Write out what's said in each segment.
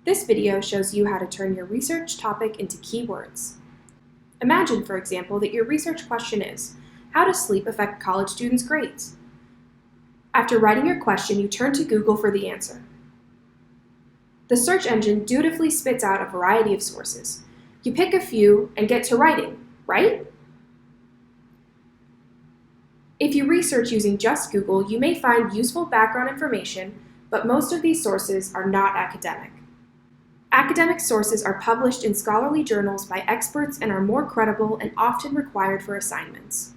This video shows you how to turn your research topic into keywords. Imagine, for example, that your research question is, how does sleep affect college students' grades? After writing your question, you turn to Google for the answer. The search engine dutifully spits out a variety of sources. You pick a few and get to writing, right? If you research using just Google, you may find useful background information, but most of these sources are not academic. Academic sources are published in scholarly journals by experts and are more credible and often required for assignments.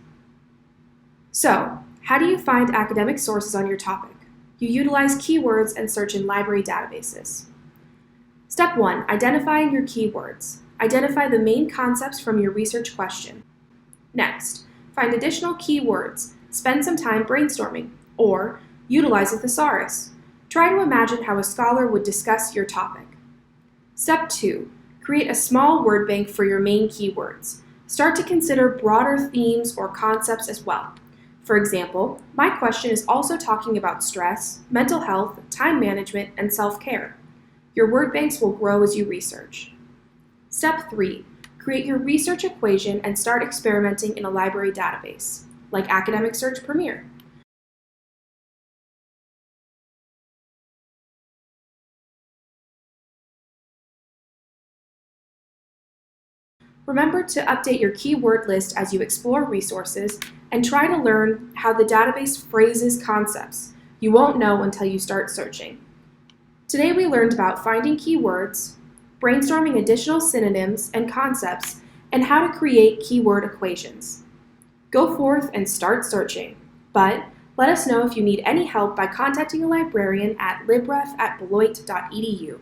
So, how do you find academic sources on your topic? You utilize keywords and search in library databases. Step 1. Identifying your keywords. Identify the main concepts from your research question. Next, find additional keywords. Spend some time brainstorming, or utilize a thesaurus. Try to imagine how a scholar would discuss your topic. Step 2. Create a small word bank for your main keywords. Start to consider broader themes or concepts as well. For example, my question is also talking about stress, mental health, time management, and self-care. Your word banks will grow as you research. Step 3. Create your research equation and start experimenting in a library database, like Academic Search Premier. Remember to update your keyword list as you explore resources and try to learn how the database phrases concepts you won't know until you start searching. Today we learned about finding keywords, brainstorming additional synonyms and concepts, and how to create keyword equations. Go forth and start searching, but let us know if you need any help by contacting a librarian at libref@beloit.edu.